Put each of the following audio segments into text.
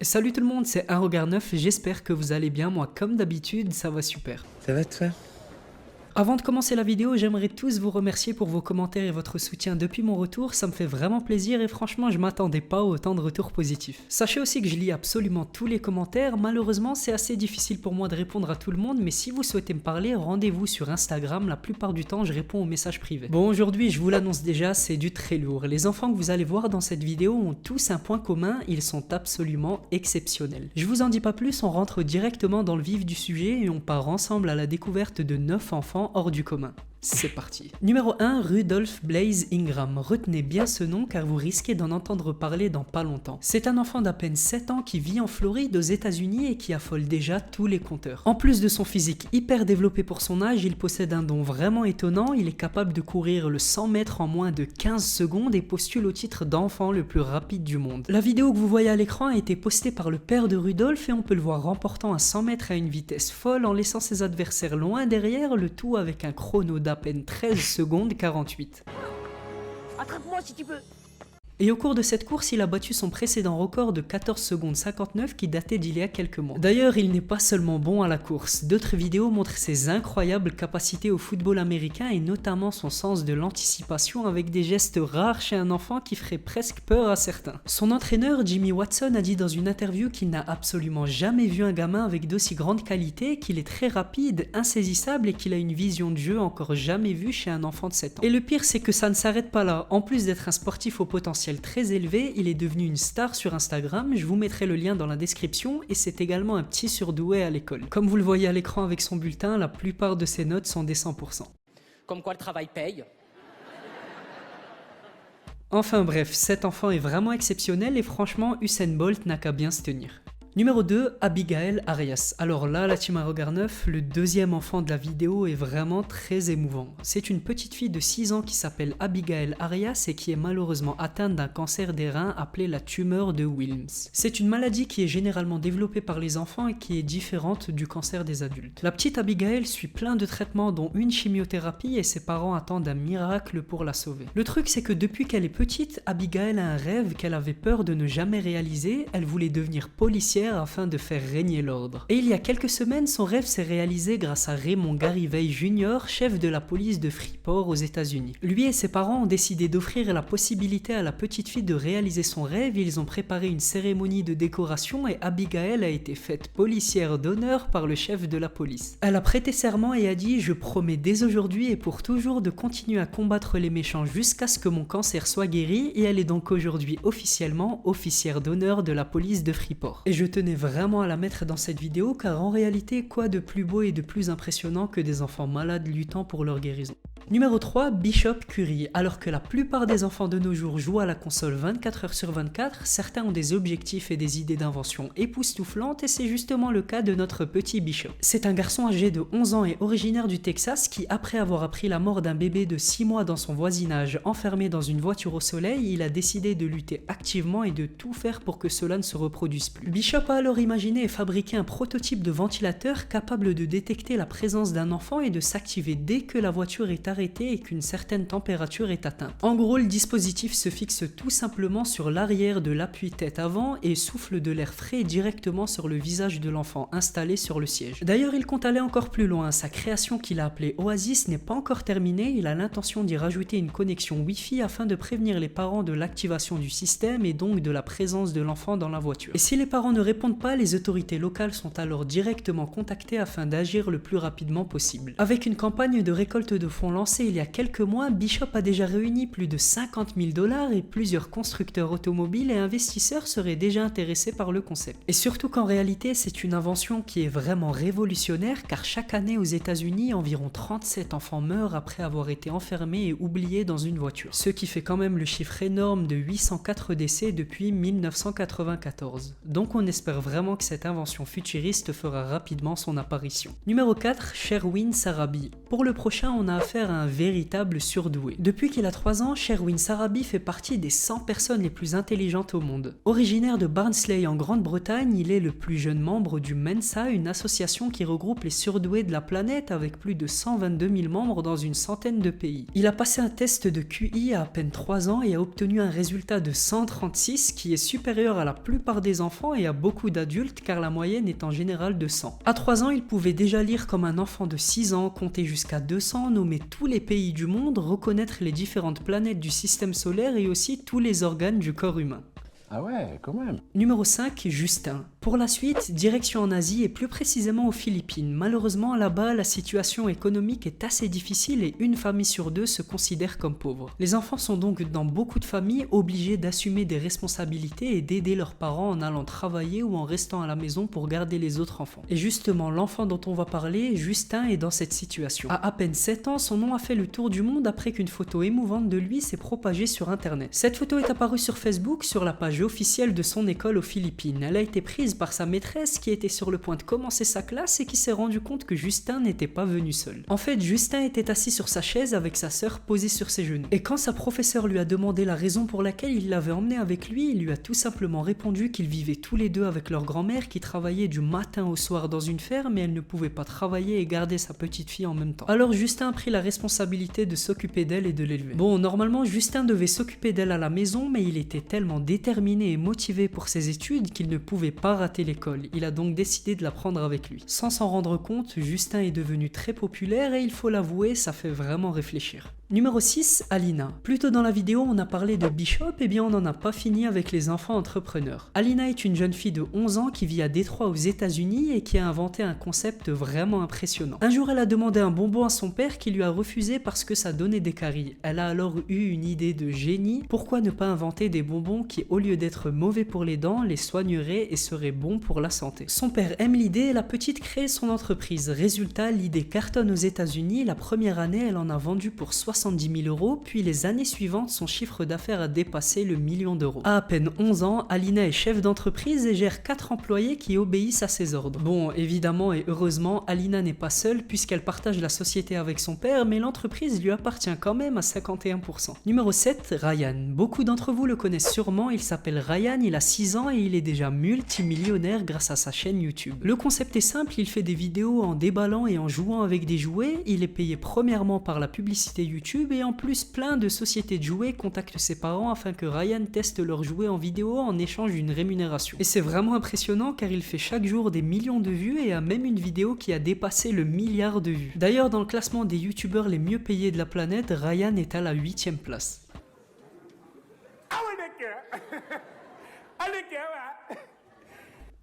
Salut tout le monde, c'est Regard9, j'espère que vous allez bien, moi comme d'habitude ça va super. Ça va toi? Avant de commencer la vidéo, j'aimerais tous vous remercier pour vos commentaires et votre soutien depuis mon retour, ça me fait vraiment plaisir et franchement je m'attendais pas à autant de retours positifs. Sachez aussi que je lis absolument tous les commentaires, malheureusement c'est assez difficile pour moi de répondre à tout le monde, mais si vous souhaitez me parler, rendez-vous sur Instagram, la plupart du temps je réponds aux messages privés. Bon, aujourd'hui je vous l'annonce déjà, c'est du très lourd. Les enfants que vous allez voir dans cette vidéo ont tous un point commun, ils sont absolument exceptionnels. Je vous en dis pas plus, on rentre directement dans le vif du sujet et on part ensemble à la découverte de 9 enfants hors du commun. C'est parti. Numéro 1, Rudolph Blaze Ingram. Retenez bien ce nom car vous risquez d'en entendre parler dans pas longtemps. C'est un enfant d'à peine 7 ans qui vit en Floride aux États-Unis et qui affole déjà tous les compteurs. En plus de son physique hyper développé pour son âge, il possède un don vraiment étonnant, il est capable de courir le 100 mètres en moins de 15 secondes et postule au titre d'enfant le plus rapide du monde. La vidéo que vous voyez à l'écran a été postée par le père de Rudolph et on peut le voir remportant un 100 mètres à une vitesse folle en laissant ses adversaires loin derrière, le tout avec un chrono d'à peine 13 secondes 48. Attrape-moi si tu peux. Et au cours de cette course, il a battu son précédent record de 14 secondes 59 qui datait d'il y a quelques mois. D'ailleurs, il n'est pas seulement bon à la course. D'autres vidéos montrent ses incroyables capacités au football américain et notamment son sens de l'anticipation avec des gestes rares chez un enfant qui ferait presque peur à certains. Son entraîneur, Jimmy Watson, a dit dans une interview qu'il n'a absolument jamais vu un gamin avec d'aussi grandes qualités, qu'il est très rapide, insaisissable et qu'il a une vision de jeu encore jamais vue chez un enfant de 7 ans. Et le pire, c'est que ça ne s'arrête pas là. En plus d'être un sportif au potentiel très élevé, il est devenu une star sur Instagram, je vous mettrai le lien dans la description et c'est également un petit surdoué à l'école. Comme vous le voyez à l'écran avec son bulletin, la plupart de ses notes sont des 100%. Comme quoi le travail paye. Enfin bref, cet enfant est vraiment exceptionnel et franchement Usain Bolt n'a qu'à bien se tenir. Numéro 2, Abigail Arias. Alors là, la team Regard9, le deuxième enfant de la vidéo est vraiment très émouvant. C'est une petite fille de 6 ans qui s'appelle Abigail Arias et qui est malheureusement atteinte d'un cancer des reins appelé la tumeur de Wilms. C'est une maladie qui est généralement développée par les enfants et qui est différente du cancer des adultes. La petite Abigail suit plein de traitements dont une chimiothérapie et ses parents attendent un miracle pour la sauver. Le truc c'est que depuis qu'elle est petite, Abigail a un rêve qu'elle avait peur de ne jamais réaliser, elle voulait devenir policière afin de faire régner l'ordre. Et il y a quelques semaines, son rêve s'est réalisé grâce à Raymond Garivey Jr., chef de la police de Freeport aux États-Unis. Lui et ses parents ont décidé d'offrir la possibilité à la petite fille de réaliser son rêve, ils ont préparé une cérémonie de décoration et Abigail a été faite policière d'honneur par le chef de la police. Elle a prêté serment et a dit « Je promets dès aujourd'hui et pour toujours de continuer à combattre les méchants jusqu'à ce que mon cancer soit guéri » et elle est donc aujourd'hui officiellement officière d'honneur de la police de Freeport. Et je tenais vraiment à la mettre dans cette vidéo car en réalité, quoi de plus beau et de plus impressionnant que des enfants malades luttant pour leur guérison. Numéro 3, Bishop Curry. Alors que la plupart des enfants de nos jours jouent à la console 24 heures sur 24, certains ont des objectifs et des idées d'invention époustouflantes et c'est justement le cas de notre petit Bishop. C'est un garçon âgé de 11 ans et originaire du Texas qui, après avoir appris la mort d'un bébé de 6 mois dans son voisinage enfermé dans une voiture au soleil, il a décidé de lutter activement et de tout faire pour que cela ne se reproduise plus. Bishop a alors imaginé et fabriqué un prototype de ventilateur capable de détecter la présence d'un enfant et de s'activer dès que la voiture est arrêtée et qu'une certaine température est atteinte. En gros, le dispositif se fixe tout simplement sur l'arrière de l'appui-tête avant et souffle de l'air frais directement sur le visage de l'enfant installé sur le siège. D'ailleurs, il compte aller encore plus loin. Sa création qu'il a appelée Oasis n'est pas encore terminée. Il a l'intention d'y rajouter une connexion Wi-Fi afin de prévenir les parents de l'activation du système et donc de la présence de l'enfant dans la voiture. Et si les parents ne répondent pas, les autorités locales sont alors directement contactées afin d'agir le plus rapidement possible. Avec une campagne de récolte de fonds lancée il y a quelques mois, Bishop a déjà réuni plus de 50 000 $ et plusieurs constructeurs automobiles et investisseurs seraient déjà intéressés par le concept. Et surtout qu'en réalité, c'est une invention qui est vraiment révolutionnaire car chaque année aux États-Unis, environ 37 enfants meurent après avoir été enfermés et oubliés dans une voiture. Ce qui fait quand même le chiffre énorme de 804 décès depuis 1994. Donc on espère vraiment que cette invention futuriste fera rapidement son apparition. Numéro 4, Sherwin Sarabi. Pour le prochain, on a affaire affaire à un véritable surdoué. Depuis qu'il a 3 ans, Sherwin Sarabi fait partie des 100 personnes les plus intelligentes au monde. Originaire de Barnsley en Grande-Bretagne, il est le plus jeune membre du Mensa, une association qui regroupe les surdoués de la planète avec plus de 122 000 membres dans une centaine de pays. Il a passé un test de QI à peine 3 ans et a obtenu un résultat de 136 qui est supérieur à la plupart des enfants et à beaucoup d'adultes car la moyenne est en général de 100. À 3 ans, il pouvait déjà lire comme un enfant de 6 ans, compter jusqu'à 200, nommer tous les pays du monde, reconnaître les différentes planètes du système solaire et aussi tous les organes du corps humain. Ah ouais, quand même. Numéro 5, Justin. Pour la suite, direction en Asie et plus précisément aux Philippines. Malheureusement, là-bas, la situation économique est assez difficile et une famille sur 2 se considère comme pauvre. Les enfants sont donc dans beaucoup de familles obligés d'assumer des responsabilités et d'aider leurs parents en allant travailler ou en restant à la maison pour garder les autres enfants. Et justement, l'enfant dont on va parler, Justin, est dans cette situation. À peine 7 ans, son nom a fait le tour du monde après qu'une photo émouvante de lui s'est propagée sur internet. Cette photo est apparue sur Facebook sur la page officielle de son école aux Philippines. Elle a été prise par sa maîtresse qui était sur le point de commencer sa classe et qui s'est rendu compte que Justin n'était pas venu seul. En fait, Justin était assis sur sa chaise avec sa sœur posée sur ses genoux. Et quand sa professeure lui a demandé la raison pour laquelle il l'avait emmené avec lui, il lui a tout simplement répondu qu'ils vivaient tous les deux avec leur grand-mère qui travaillait du matin au soir dans une ferme et elle ne pouvait pas travailler et garder sa petite fille en même temps. Alors Justin a pris la responsabilité de s'occuper d'elle et de l'élever. Bon, normalement Justin devait s'occuper d'elle à la maison, mais il était tellement déterminé et motivé pour ses études qu'il ne pouvait pas rater l'école. Il a donc décidé de la prendre avec lui. Sans s'en rendre compte, Justin est devenu très populaire et il faut l'avouer, ça fait vraiment réfléchir. Numéro 6, Alina. Plus tôt dans la vidéo, on a parlé de Bishop, et bien on n'en a pas fini avec les enfants entrepreneurs. Alina est une jeune fille de 11 ans qui vit à Détroit aux États-Unis et qui a inventé un concept vraiment impressionnant. Un jour, elle a demandé un bonbon à son père qui lui a refusé parce que ça donnait des caries. Elle a alors eu une idée de génie. Pourquoi ne pas inventer des bonbons qui, au lieu d'être mauvais pour les dents, les soigneraient et seraient bons pour la santé? Son père aime l'idée et la petite crée son entreprise. Résultat, l'idée cartonne aux États-Unis. La première année, elle en a vendu pour 70 000 €, puis les années suivantes, son chiffre d'affaires a dépassé le million d'euros. À peine 11 ans, Alina est chef d'entreprise et gère 4 employés qui obéissent à ses ordres. Bon, évidemment et heureusement, Alina n'est pas seule puisqu'elle partage la société avec son père, mais l'entreprise lui appartient quand même à 51%. Numéro 7, Ryan. Beaucoup d'entre vous le connaissent sûrement, il s'appelle Ryan, il a 6 ans et il est déjà multimillionnaire grâce à sa chaîne YouTube. Le concept est simple, il fait des vidéos en déballant et en jouant avec des jouets, il est payé premièrement par la publicité YouTube et en plus plein de sociétés de jouets contactent ses parents afin que Ryan teste leurs jouets en vidéo en échange d'une rémunération. Et c'est vraiment impressionnant car il fait chaque jour des millions de vues et a même une vidéo qui a dépassé le milliard de vues. D'ailleurs dans le classement des youtubeurs les mieux payés de la planète, Ryan est à la 8e place.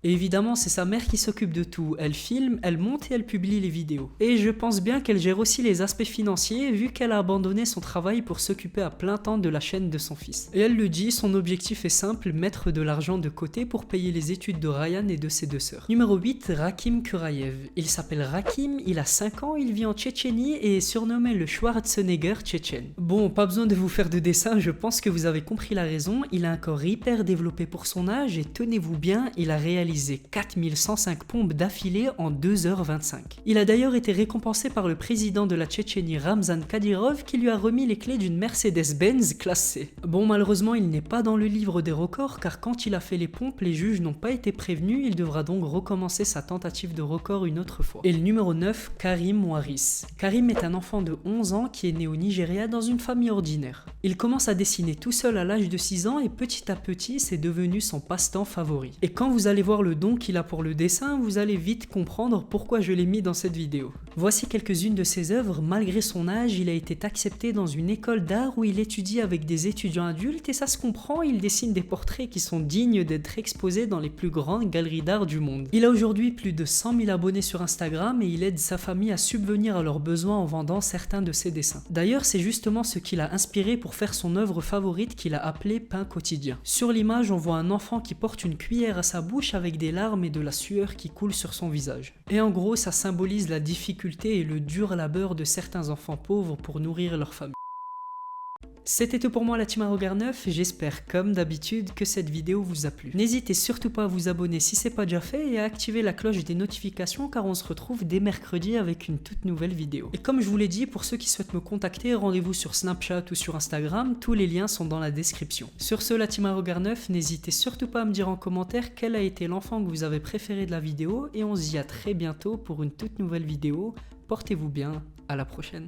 Et évidemment, c'est sa mère qui s'occupe de tout. Elle filme, elle monte et elle publie les vidéos. Et je pense bien qu'elle gère aussi les aspects financiers vu qu'elle a abandonné son travail pour s'occuper à plein temps de la chaîne de son fils. Et elle le dit, son objectif est simple, mettre de l'argent de côté pour payer les études de Ryan et de ses 2 sœurs. Numéro 8, Rakim Kurayev. Il s'appelle Rakim, il a 5 ans, il vit en Tchétchénie et est surnommé le Schwarzenegger tchétchène. Bon, pas besoin de vous faire de dessin, je pense que vous avez compris la raison. Il a un corps hyper développé pour son âge et tenez-vous bien, il a réalisé 4105 pompes d'affilée en 2h25. Il a d'ailleurs été récompensé par le président de la Tchétchénie Ramzan Kadyrov qui lui a remis les clés d'une Mercedes-Benz classe C. Bon, malheureusement, il n'est pas dans le livre des records car quand il a fait les pompes, les juges n'ont pas été prévenus, il devra donc recommencer sa tentative de record une autre fois. Et le numéro 9, Karim Waris. Karim est un enfant de 11 ans qui est né au Nigeria dans une famille ordinaire. Il commence à dessiner tout seul à l'âge de 6 ans et petit à petit, c'est devenu son passe-temps favori. Et quand vous allez voir le don qu'il a pour le dessin, vous allez vite comprendre pourquoi je l'ai mis dans cette vidéo. Voici quelques-unes de ses œuvres. Malgré son âge, il a été accepté dans une école d'art où il étudie avec des étudiants adultes et ça se comprend, il dessine des portraits qui sont dignes d'être exposés dans les plus grandes galeries d'art du monde. Il a aujourd'hui plus de 100 000 abonnés sur Instagram et il aide sa famille à subvenir à leurs besoins en vendant certains de ses dessins. D'ailleurs, c'est justement ce qui l'a inspiré pour faire son œuvre favorite qu'il a appelée Pain quotidien. Sur l'image, on voit un enfant qui porte une cuillère à sa bouche avec des larmes et de la sueur qui coule sur son visage. Et en gros, ça symbolise la difficulté et le dur labeur de certains enfants pauvres pour nourrir leur famille. C'était tout pour moi la team Arogar 9, j'espère comme d'habitude que cette vidéo vous a plu. N'hésitez surtout pas à vous abonner si c'est pas déjà fait et à activer la cloche des notifications car on se retrouve dès mercredi avec une toute nouvelle vidéo. Et comme je vous l'ai dit, pour ceux qui souhaitent me contacter, rendez-vous sur Snapchat ou sur Instagram, tous les liens sont dans la description. Sur ce, la team Arogar 9, n'hésitez surtout pas à me dire en commentaire quel a été l'enfant que vous avez préféré de la vidéo et on se dit à très bientôt pour une toute nouvelle vidéo. Portez-vous bien, à la prochaine.